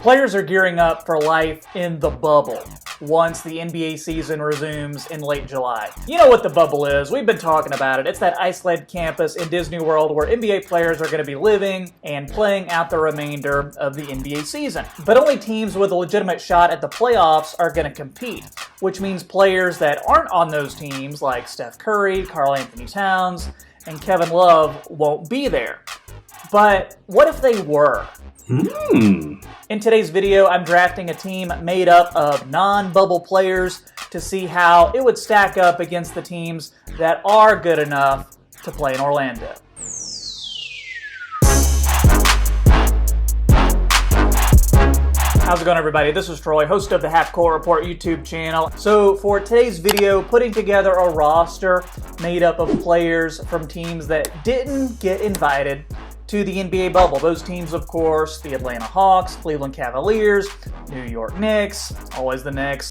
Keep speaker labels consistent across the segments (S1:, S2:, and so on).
S1: Players are gearing up for life in the bubble once the NBA season resumes in late July. You know what the bubble is. We've been talking about it. It's that ice-led campus in Disney World where NBA players are going to be living and playing out the remainder of the NBA season. But only teams with a legitimate shot at the playoffs are going to compete, which means players that aren't on those teams like Steph Curry, Karl-Anthony Towns, and Kevin Love won't be there. But what if they were? In today's video, I'm drafting a team made up of non-bubble players to see how it would stack up against the teams that are good enough to play in Orlando. How's it going, everybody? This is Troy, host of the Half Court Report YouTube channel. So for today's video, putting together a roster made up of players from teams that didn't get invited to the NBA bubble. Those teams, of course, the Atlanta Hawks, Cleveland Cavaliers, New York Knicks, always the Knicks,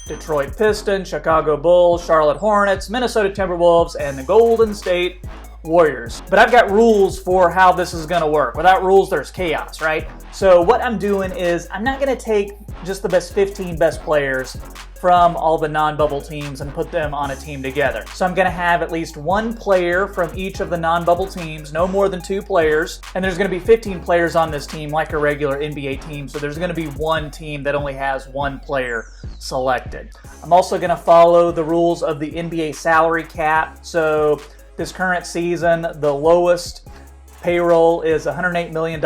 S1: Detroit Pistons, Chicago Bulls, Charlotte Hornets, Minnesota Timberwolves, and the Golden State Warriors. But I've got rules for how this is going to work. Without rules, there's chaos, right? So what I'm doing is I'm not going to take just the best 15 best players from all the non-bubble teams and put them on a team together. So I'm going to have at least one player from each of the non-bubble teams, no more than 2 players, and there's going to be 15 players on this team like a regular NBA team, so there's going to be one team that only has one player selected. I'm also going to follow the rules of the NBA salary cap. So this current season, the lowest payroll is $108 million,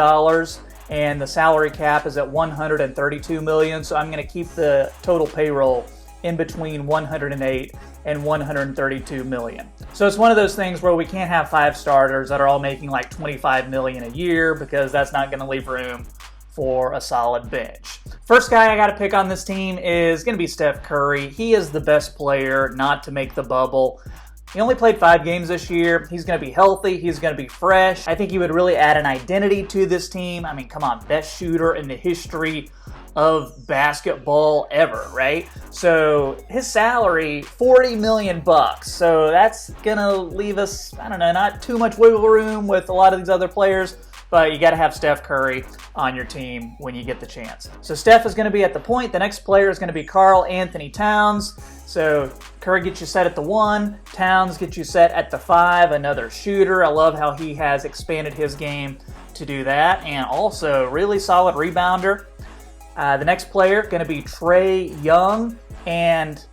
S1: and the salary cap is at $132 million. So I'm going to keep the total payroll in between $108 and $132 million. So it's one of those things where we can't have 5 starters that are all making like $25 million a year, because that's not going to leave room for a solid bench. First guy I got to pick on this team is going to be Steph Curry. He is the best player not to make the bubble. He only played 5 games this year. He's going to be healthy. He's going to be fresh. I think he would really add an identity to this team. I mean, come on, best shooter in the history of basketball ever, right? So his salary, $40 million. So that's going to leave us, I don't know, not too much wiggle room with a lot of these other players. But you got to have Steph Curry on your team when you get the chance. So Steph is going to be at the point. The next player is going to be Karl-Anthony Towns. So Curry gets you set at the 1. Towns gets you set at the 5. Another shooter. I love how he has expanded his game to do that. And also really solid rebounder. The next player going to be Trae Young. And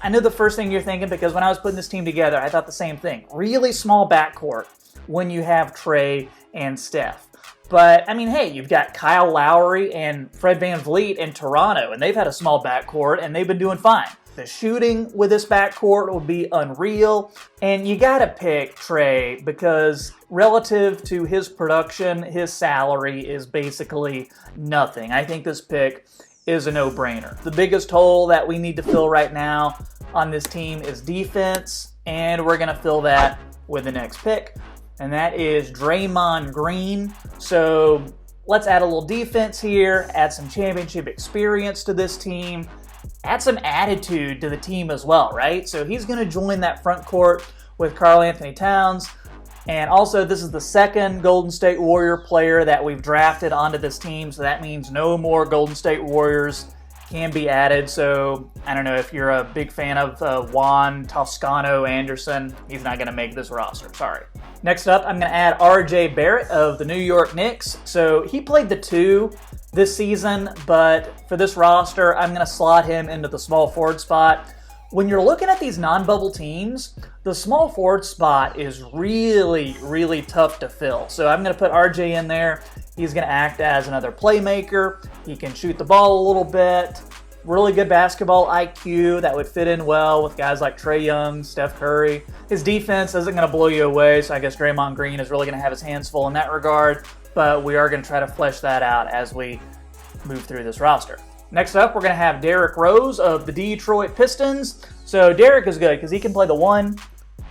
S1: I know the first thing you're thinking, because when I was putting this team together, I thought the same thing. Really small backcourt when you have Trae and Steph. But, I mean, hey, you've got Kyle Lowry and Fred VanVleet in Toronto, and they've had a small backcourt, and they've been doing fine. The shooting with this backcourt would be unreal, and you gotta pick Trae because relative to his production, his salary is basically nothing. I think this pick is a no-brainer. The biggest hole that we need to fill right now on this team is defense, and we're gonna fill that with the next pick. And that is Draymond Green. So let's add a little defense here, add some championship experience to this team, add some attitude to the team as well, right? So he's going to join that front court with Karl-Anthony Towns. And also, this is the second Golden State Warrior player that we've drafted onto this team. So that means no more Golden State Warriors can be added. So I don't know if you're a big fan of Juan Toscano Anderson. He's not going to make this roster. Sorry. Next up, I'm going to add RJ Barrett of the New York Knicks. So he played the 2 this season, but for this roster, I'm going to slot him into the small forward spot. When you're looking at these non-bubble teams, the small forward spot is really, really tough to fill. So I'm going to put RJ in there. He's going to act as another playmaker. He can shoot the ball a little bit. Really good basketball IQ that would fit in well with guys like Trae Young, Steph Curry. His defense isn't going to blow you away, so I guess Draymond Green is really going to have his hands full in that regard, but we are going to try to flesh that out as we move through this roster. Next up, we're going to have Derrick Rose of the Detroit Pistons. So Derrick is good because he can play the 1,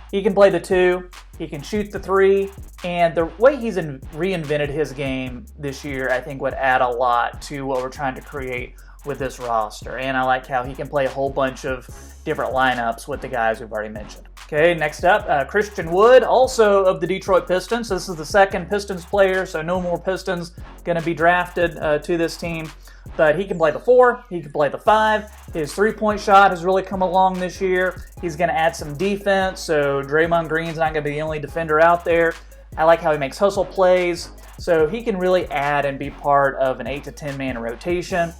S1: he can play the 2, he can shoot the 3, and the way he's reinvented his game this year, I think would add a lot to what we're trying to create with this roster. And I like how he can play a whole bunch of different lineups with the guys we've already mentioned. Okay, next up, Christian Wood, also of the Detroit Pistons. This is the second Pistons player, so no more Pistons going to be drafted to this team. But he can play the 4, he can play the 5. His three-point shot has really come along this year. He's going to add some defense, so Draymond Green's not going to be the only defender out there. I like how he makes hustle plays, so he can really add and be part of an 8 to 10 man rotation.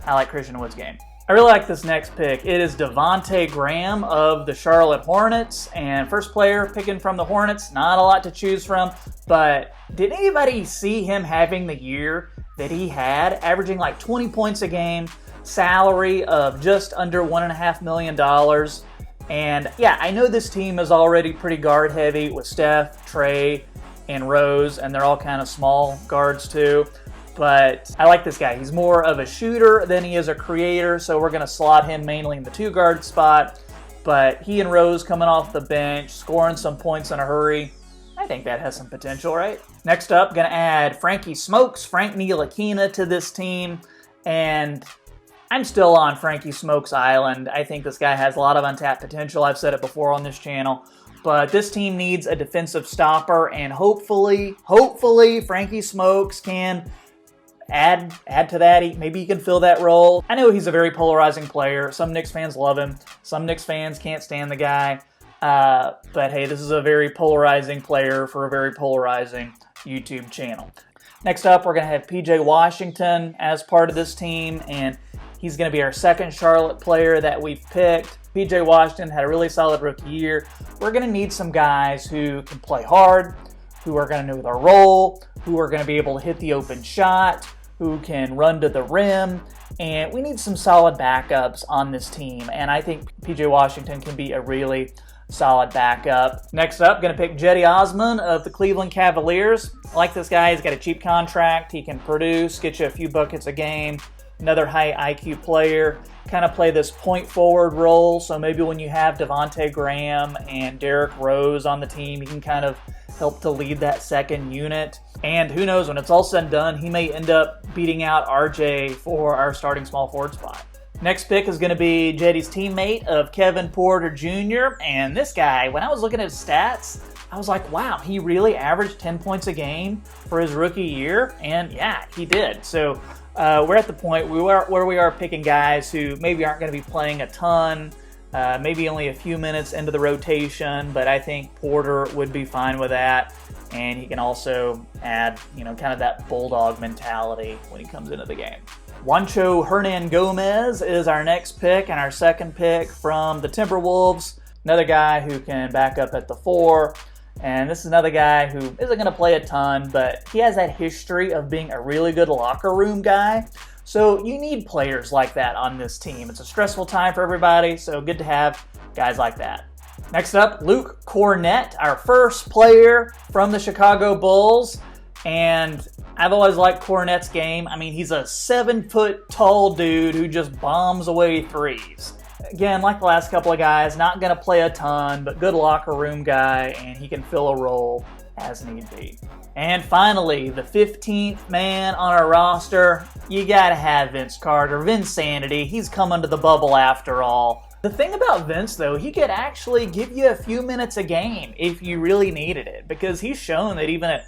S1: I like Christian Wood's game. I really like this next pick. It is DeVonte Graham of the Charlotte Hornets, and first player picking from the Hornets. Not a lot to choose from, but did anybody see him having the year that he had, averaging like 20 points a game, salary of just under $1.5 million? And yeah, I know this team is already pretty guard heavy with Steph, Trae, and Rose, and they're all kind of small guards too. But I like this guy. He's more of a shooter than he is a creator, so we're going to slot him mainly in the 2-guard spot. But he and Rose coming off the bench, scoring some points in a hurry. I think that has some potential, right? Next up, going to add Frank NTILIKINA to this team. And I'm still on Frankie Smokes Island. I think this guy has a lot of untapped potential. I've said it before on this channel. But this team needs a defensive stopper, and hopefully Frankie Smokes can add to that. Maybe he can fill that role. I know he's a very polarizing player. Some Knicks fans love him. Some Knicks fans can't stand the guy. But hey, this is a very polarizing player for a very polarizing YouTube channel. Next up, we're going to have PJ Washington as part of this team, and he's going to be our second Charlotte player that we've picked. PJ Washington had a really solid rookie year. We're going to need some guys who can play hard, who are going to know their role, who are going to be able to hit the open shot, who can run to the rim, and we need some solid backups on this team, and I think PJ Washington can be a really solid backup. Next up, going to pick Cedi Osman of the Cleveland Cavaliers. I like this guy. He's got a cheap contract. He can produce, get you a few buckets a game. Another high IQ player. Kind of play this point forward role, so maybe when you have DeVonte Graham and Derrick Rose on the team, he can kind of help to lead that second unit. And who knows, when it's all said and done, he may end up beating out RJ for our starting small forward spot. Next pick is going to be Cedi's teammate of Kevin Porter Jr. And this guy, when I was looking at his stats, I was like, wow, he really averaged 10 points a game for his rookie year. And yeah, he did. So we're at the point where we are picking guys who maybe aren't going to be playing a ton, maybe only a few minutes into the rotation, but I think Porter would be fine with that. And he can also add, kind of that bulldog mentality when he comes into the game. Juancho Hernangomez is our next pick and our second pick from the Timberwolves. Another guy who can back up at the 4. And this is another guy who isn't going to play a ton, but he has that history of being a really good locker room guy. So you need players like that on this team. It's a stressful time for everybody, so good to have guys like that. Next up, Luke KORNET, our first player from the Chicago Bulls. And I've always liked KORNET's game. I mean, he's a 7-foot-tall dude who just bombs away threes. Again, like the last couple of guys, not going to play a ton, but good locker room guy, and he can fill a role as need be. And finally, the 15th man on our roster, you got to have Vince Carter. Vince Sanity, he's coming to the bubble after all. The thing about Vince, though, he could actually give you a few minutes a game if you really needed it, because he's shown that even at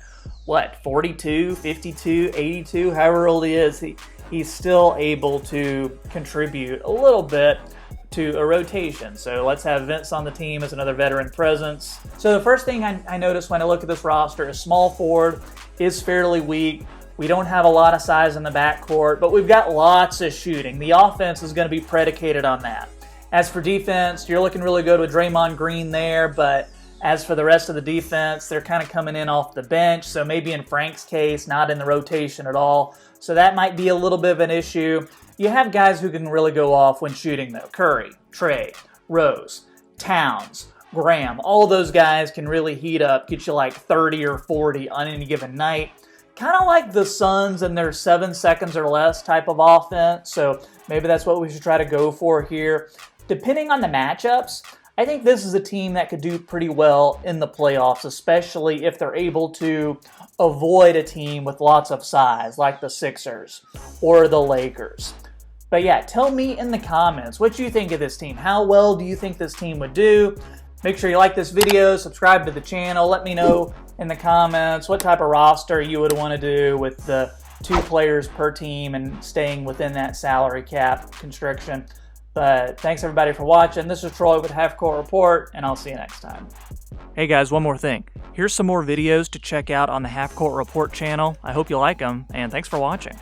S1: 42, 52, 82, however old he is, he's still able to contribute a little bit to a rotation. So let's have Vince on the team as another veteran presence. So the first thing I noticed when I look at this roster is small forward is fairly weak. We don't have a lot of size in the backcourt, but we've got lots of shooting. The offense is going to be predicated on that. As for defense, you're looking really good with Draymond Green there, but as for the rest of the defense, they're kind of coming in off the bench, so maybe in Frank's case, not in the rotation at all. So that might be a little bit of an issue. You have guys who can really go off when shooting, though. Curry, Trae, Rose, Towns, Graham, all of those guys can really heat up, get you like 30 or 40 on any given night. Kind of like the Suns and their 7 seconds or less type of offense, so maybe that's what we should try to go for here. Depending on the matchups, I think this is a team that could do pretty well in the playoffs, especially if they're able to avoid a team with lots of size like the Sixers or the Lakers. But yeah, tell me in the comments what you think of this team. How well do you think this team would do? Make sure you like this video, subscribe to the channel. Let me know in the comments what type of roster you would want to do with the 2 players per team and staying within that salary cap constriction. But thanks everybody for watching. This is Troy with Half Court Report, and I'll see you next time. Hey guys, one more thing. Here's some more videos to check out on the Half Court Report channel. I hope you like them, and thanks for watching.